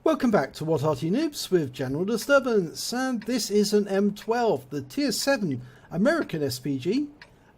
Welcome back to What Arty Noobs with General Disturbance, and this is an M12, the Tier 7 American SPG,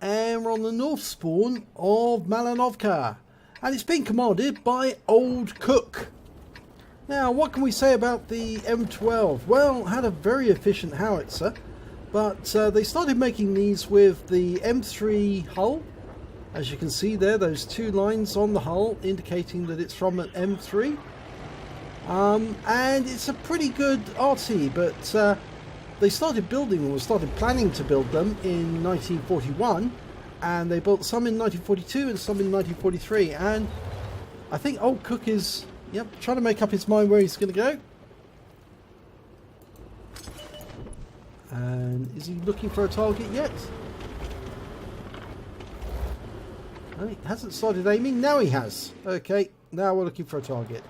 and we're on the north spawn of Malinovka, and it's being commanded by Oldcook. Now, what can we say about the M12? Well, it had a very efficient howitzer, but they started making these with the M3 hull. As you can see there, those two lines on the hull indicating that it's from an M3. And it's a pretty good Arty, but they started building, or started planning to build them in 1941, and they built some in 1942 and some in 1943, and I think Oldcook is trying to make up his mind where he's going to go. And is he looking for a target yet? No, he hasn't started aiming. Now he has. Okay, now we're looking for a target.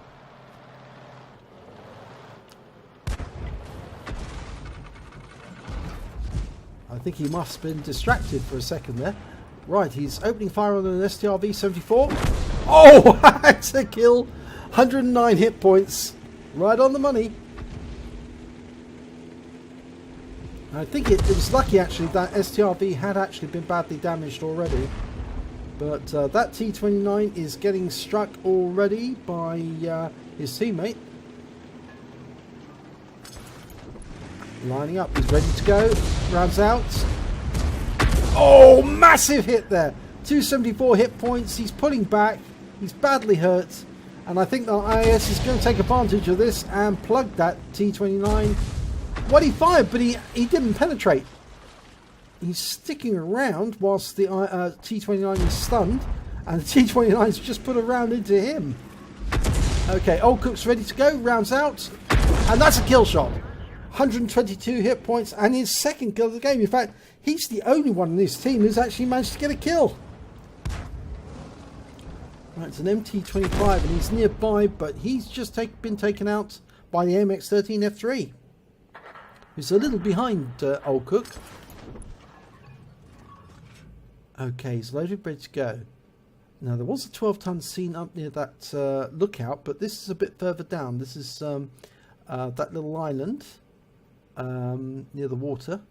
I think he must have been distracted for a second there. Right, he's opening fire on an STRV-74. Oh, that's a kill. 109 hit points. Right on the money. I think it was lucky actually that STRV had actually been badly damaged already. But that T-29 is getting struck already by his teammate. Lining up, he's ready to go. Rounds out. Oh, massive hit there. 274 hit points. He's pulling back. He's badly hurt. And I think the IS is going to take advantage of this and plug that T-29. Well, he fired, but he didn't penetrate. He's sticking around whilst the T-29 is stunned. And the T-29's just put a round into him. Okay, Oldcook's ready to go. Rounds out. And that's a kill shot. 122 hit points and his second kill of the game. In fact, he's the only one in his team who's actually managed to get a kill. Right, it's an MT-25 and he's nearby, but he's just been taken out by the MX-13 F3, who's a little behind Oldcook. Okay, he's loaded, ready to go. Now, there was a 12-ton seen up near that lookout, but this is a bit further down. This is that little island near the water.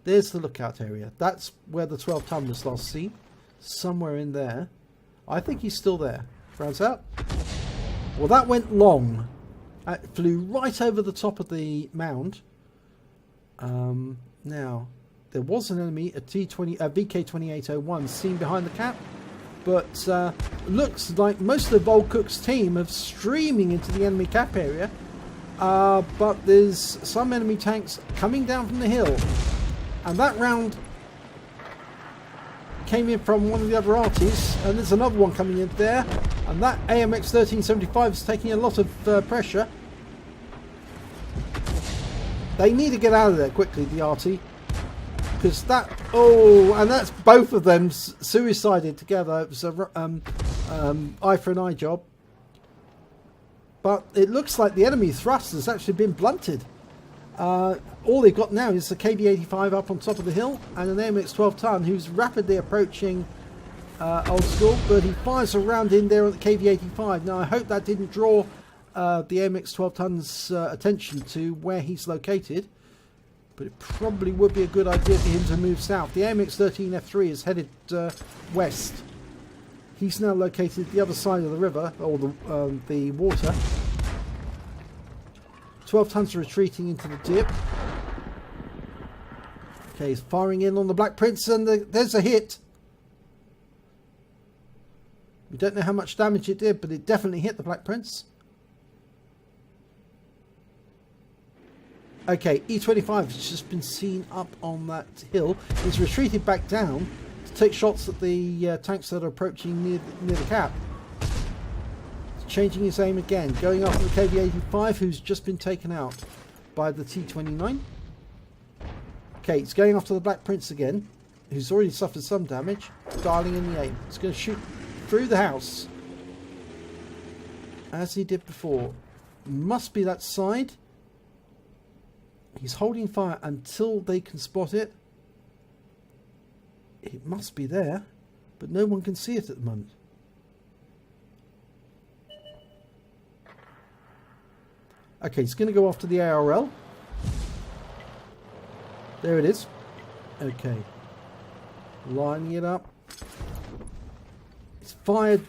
There's the lookout area. That's where the 12-ton was last seen. Somewhere in there. I think he's still there. Rounds out. Well, that went long. It flew right over the top of the mound. Now, there was an enemy, a VK-2801, seen behind the cap. But looks like most of Oldcook's team are streaming into the enemy cap area. But there's some enemy tanks coming down from the hill. And that round came in from one of the other Artys. And there's another one coming in there. And that AMX 1375 is taking a lot of pressure. They need to get out of there quickly, the Arty. Because that... Oh, and that's both of them suicided together. It was a eye for an eye job. But it looks like the enemy thrust has actually been blunted. All they've got now is the KV-85 up on top of the hill and an AMX 12-ton who's rapidly approaching Old School, but he fires a round in there on the KV-85. Now, I hope that didn't draw the AMX 12-ton's attention to where he's located, but it probably would be a good idea for him to move south. The AMX 13 F3 is headed west. He's now located at the other side of the river, or the water. 12 tons are retreating into the dip. Okay, he's firing in on the Black Prince, and there's a hit. We don't know how much damage it did, but it definitely hit the Black Prince. Okay, E25 has just been seen up on that hill. He's retreated back down to take shots at the tanks that are approaching near the cap. Changing his aim again, going after the KV-85 who's just been taken out by the T-29. Okay, he's going after the Black Prince again, who's already suffered some damage, dialing in the aim. He's going to shoot through the house, as he did before. Must be that side. He's holding fire until they can spot it. It must be there, but no one can see it at the moment. Okay, he's going to go after the ARL. There it is. Okay. Lining it up. He's fired.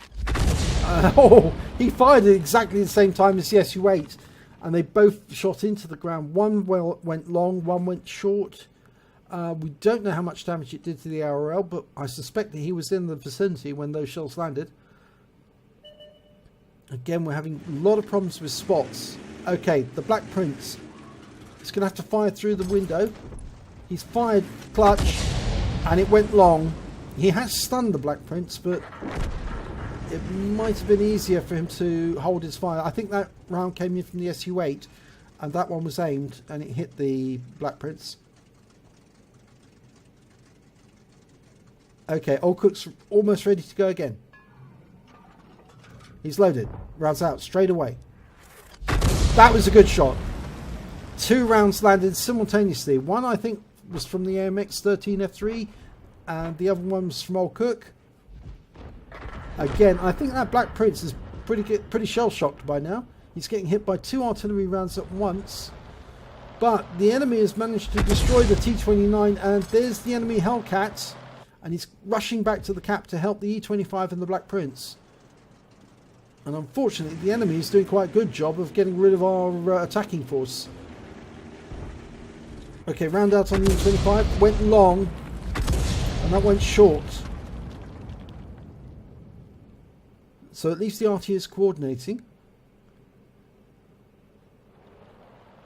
Oh, he fired at exactly the same time as the SU-8. And they both shot into the ground. One went long, one went short. We don't know how much damage it did to the ARL, but I suspect that he was in the vicinity when those shells landed. Again, we're having a lot of problems with spots. Okay, the Black Prince. He's going to have to fire through the window. He's fired clutch, and it went long. He has stunned the Black Prince, but it might have been easier for him to hold his fire. I think that round came in from the SU-8, and that one was aimed, and it hit the Black Prince. Okay, Oldcook's almost ready to go again. He's loaded. Rounds out straight away. That was a good shot. 2 rounds landed simultaneously. One, I think, was from the AMX-13F3, and the other one was from Oldcook. Again, I think that Black Prince is pretty shell-shocked by now. He's getting hit by 2 artillery rounds at once. But the enemy has managed to destroy the T-29, and there's the enemy Hellcat, and he's rushing back to the cap to help the E-25 and the Black Prince. And unfortunately, the enemy is doing quite a good job of getting rid of our attacking force. Okay, round out on the E-25. Went long, and that went short. So at least the Arty is coordinating.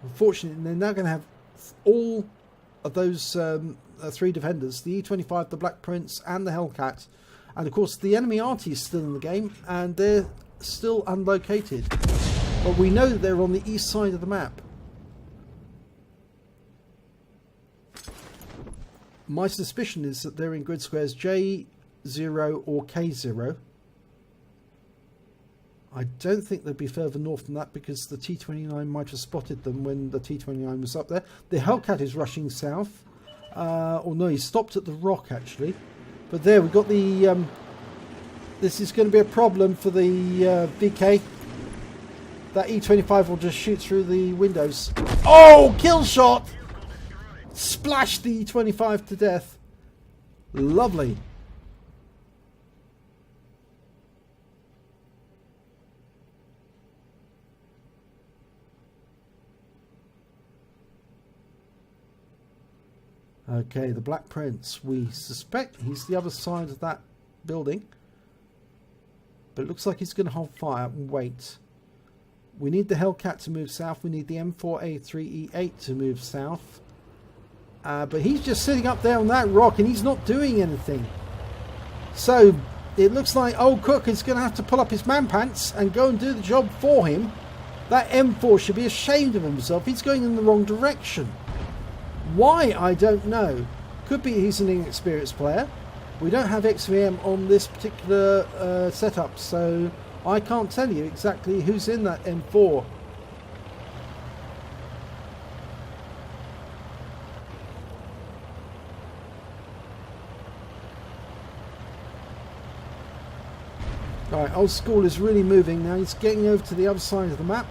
Unfortunately, they're now going to have all of those 3 defenders. The E-25, the Black Prince, and the Hellcat. And of course, the enemy Arty is still in the game, and they're still unlocated, but we know that they're on the east side of the map. My suspicion is that they're in grid squares J0 or K0. I don't think they'd be further north than that, because the T-29 might have spotted them when the T-29 was up there. The Hellcat is rushing south. Or no, he stopped at the rock actually. But there, we've got the this is going to be a problem for the VK. That E-25 will just shoot through the windows. Oh, kill shot! Splashed the E-25 to death. Lovely. Okay, the Black Prince. We suspect he's the other side of that building. But it looks like he's going to hold fire and wait. We need the Hellcat to move south. We need the M4A3E8 to move south. But he's just sitting up there on that rock and he's not doing anything. So it looks like Oldcook is going to have to pull up his man pants and go and do the job for him. That M4 should be ashamed of himself. He's going in the wrong direction. Why, I don't know. Could be he's an inexperienced player. We don't have XVM on this particular setup, so I can't tell you exactly who's in that M4. Right, Old School is really moving now. He's getting over to the other side of the map.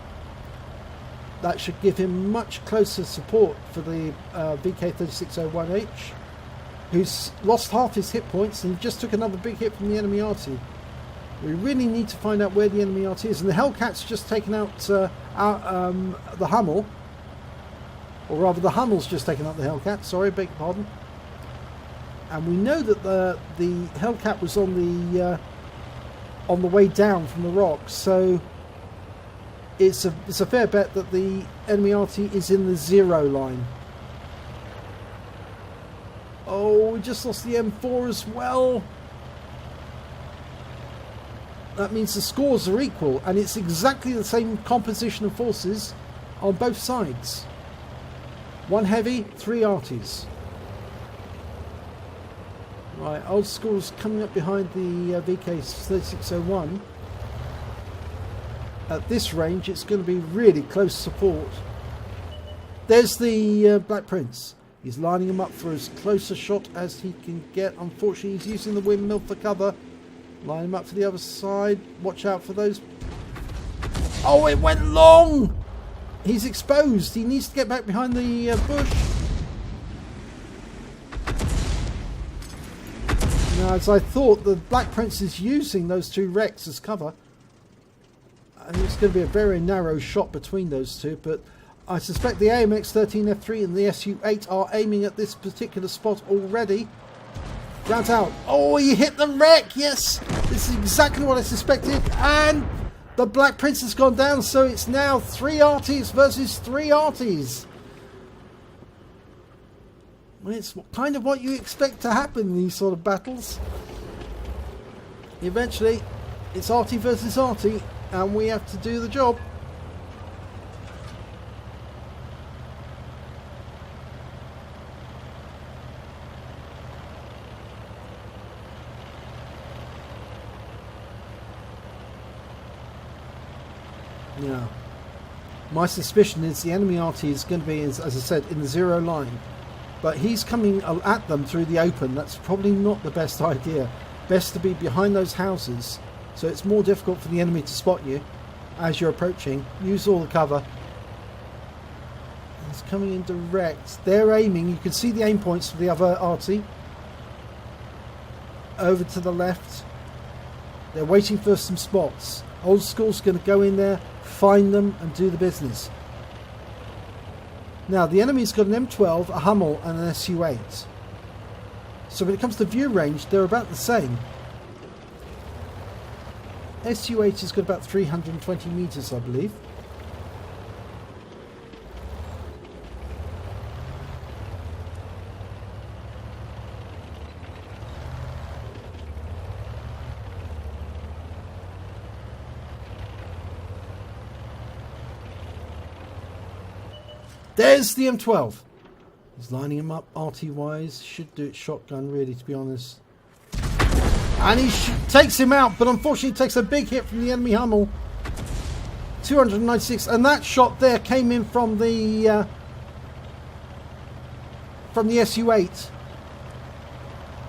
That should give him much closer support for the VK3601H, who's lost half his hit points and just took another big hit from the enemy Arty. We really need to find out where the enemy Arty is. And the Hellcat's just taken out the Hummel. Or rather, the Hummel's just taken out the Hellcat. Sorry, beg your pardon. And we know that the Hellcat was on the way down from the rocks. So it's a fair bet that the enemy Arty is in the 0 line. Oh, we just lost the M4 as well. That means the scores are equal, and it's exactly the same composition of forces on both sides. 1 heavy, 3 Artys. Right, Old School's coming up behind the VK3601. At this range, it's going to be really close support. There's the Black Prince. He's lining him up for as close a shot as he can get. Unfortunately, he's using the windmill for cover. Line him up for the other side. Watch out for those. Oh, it went long! He's exposed. He needs to get back behind the bush. Now, as I thought, the Black Prince is using those two wrecks as cover. And it's going to be a very narrow shot between those two, but I suspect the AMX-13F3 and the SU-8 are aiming at this particular spot already. Rounds out. Oh, he hit the wreck! Yes! This is exactly what I suspected. And the Black Prince has gone down, so it's now 3 Artys versus 3 Artys. Well, it's kind of what you expect to happen in these sort of battles. Eventually, it's Arty versus Arty, and we have to do the job. Yeah. My suspicion is the enemy Arty is going to be, as I said, in the 0 line. But he's coming at them through the open. That's probably not the best idea. Best to be behind those houses, so it's more difficult for the enemy to spot you as you're approaching. Use all the cover. He's coming in direct. They're aiming. You can see the aim points for the other Arty. Over to the left. They're waiting for some spots. Old School's going to go in there, find them, and do the business. Now, the enemy's got an M12, a Hummel, and an SU-8. So when it comes to view range, they're about the same. SU-8 has got about 320 meters, I believe. There's the M12. He's lining him up RT-wise. Should do it shotgun, really, to be honest. And he takes him out, but unfortunately takes a big hit from the enemy Hummel. 296, and that shot there came in from the SU-8.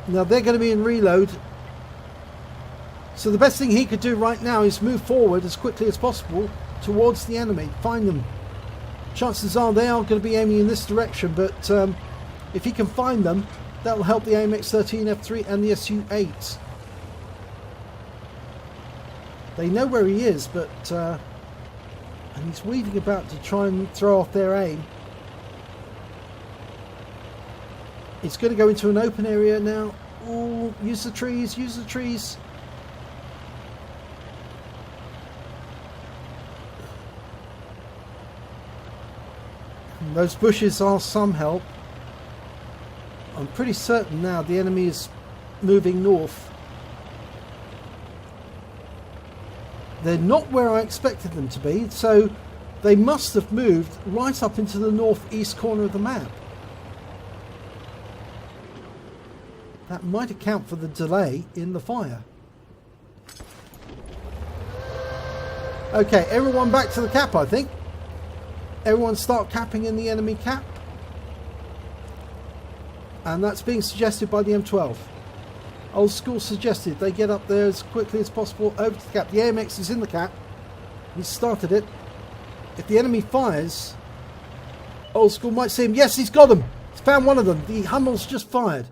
Now they're going to be in reload. So the best thing he could do right now is move forward as quickly as possible towards the enemy. Find them. Chances are they are going to be aiming in this direction, but if he can find them, that will help the AMX-13F3 and the SU-8. They know where he is, but and he's weaving about to try and throw off their aim. It's going to go into an open area now. Ooh, use the trees, use the trees. Those bushes are some help. I'm pretty certain now the enemy is moving north. They're not where I expected them to be, so they must have moved right up into the northeast corner of the map. That might account for the delay in the fire. Okay, everyone back to the cap, I think. Everyone start capping in the enemy cap. And that's being suggested by the M12. Old School suggested they get up there as quickly as possible over to the cap. The AMX is in the cap. He started it. If the enemy fires, Old School might see him. Yes, he's got them. He's found one of them. The Hummel's just fired.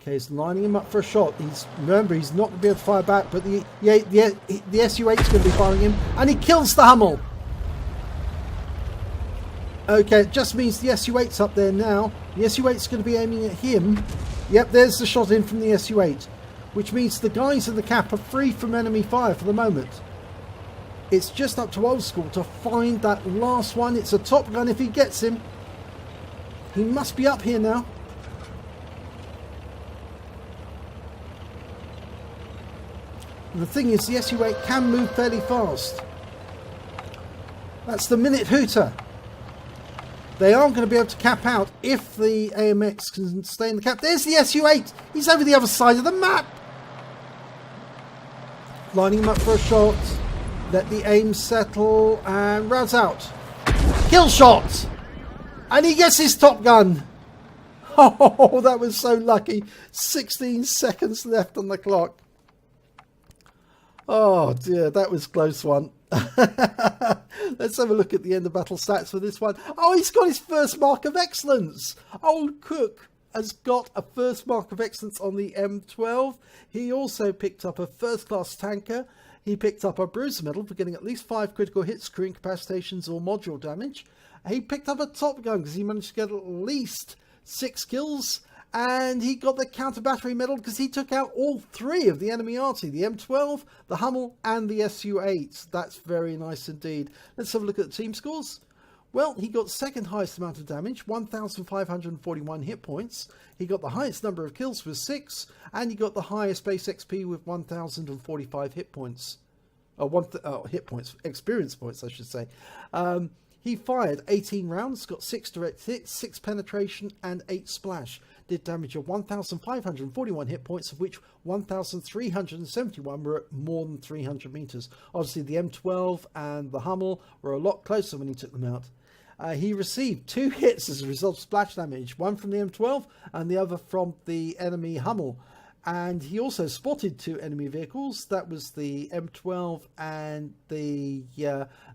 Okay, he's lining him up for a shot. Remember, he's not going to be able to fire back, but the SU-8 is going to be firing him. And he kills the Hummel. Okay, it just means the SU-8's up there now. The SU-8's going to be aiming at him. Yep, there's the shot in from the SU-8. Which means the guys in the cap are free from enemy fire for the moment. It's just up to Old School to find that last one. It's a Top Gun if he gets him. He must be up here now. And the thing is, the SU-8 can move fairly fast. That's the minute hooter. They aren't going to be able to cap out if the AMX can stay in the cap. There's the SU-8. He's over the other side of the map. Lining him up for a shot. Let the aim settle and rounds out. Kill shot. And he gets his Top Gun. Oh, that was so lucky. 16 seconds left on the clock. Oh dear, that was a close one. Let's have a look at the end of battle stats for this one. Oh, he's got his first mark of excellence. Oldcook has got a first mark of excellence on the M12. He also picked up a first class tanker. He picked up a bruiser medal for getting at least 5 critical hits, crew incapacitations or module damage. He picked up a top gun because he managed to get at least 6 kills. And he got the counter battery medal because he took out all 3 of the enemy Arty, the M12, the Hummel and the Su-8. That's very nice indeed. Let's have a look at the team scores. Well, he got second highest amount of damage, 1,541 hit points. He got the highest number of kills with 6, and he got the highest base XP with 1,045 hit points. Hit points, experience points, I should say. He fired 18 rounds, got 6 direct hits, 6 penetration, and 8 splash. Did damage of 1,541 hit points, of which 1,371 were at more than 300 meters. Obviously, the M12 and the Hummel were a lot closer when he took them out. He received 2 hits as a result of splash damage, one from the M12 and the other from the enemy Hummel. And he also spotted 2 enemy vehicles. That was the M12 and the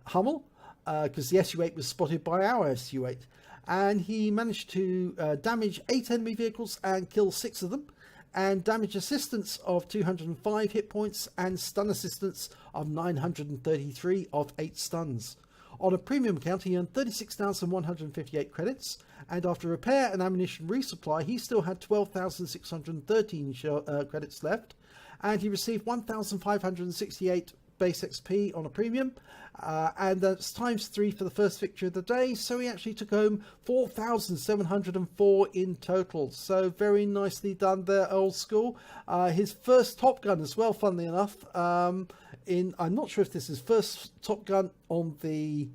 Hummel, because the Su-8 was spotted by our Su-8. And he managed to damage 8 enemy vehicles and kill 6 of them, and damage assistance of 205 hit points and stun assistance of 933 of 8 stuns. On a premium account, he earned 36,158 credits, and after repair and ammunition resupply, he still had 12,613 credits left, and he received 1,568 base XP on a premium, and that's times 3 for the first victory of the day, so he actually took home 4,704 in total. So very nicely done there, old school. His first Top Gun as well, funnily enough. I'm not sure if this is first Top Gun on the...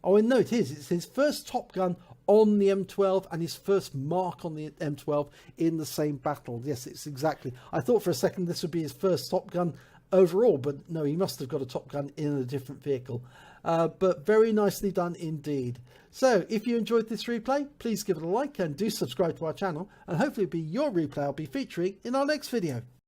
Oh, no, it is. It's his first Top Gun on the M12 and his first mark on the M12 in the same battle. Yes, it's exactly. I thought for a second this would be his first Top Gun overall, but no, he must have got a Top Gun in a different vehicle. But very nicely done indeed. So if you enjoyed this replay, please give it a like and do subscribe to our channel, and hopefully it'll be your replay I'll be featuring in our next video.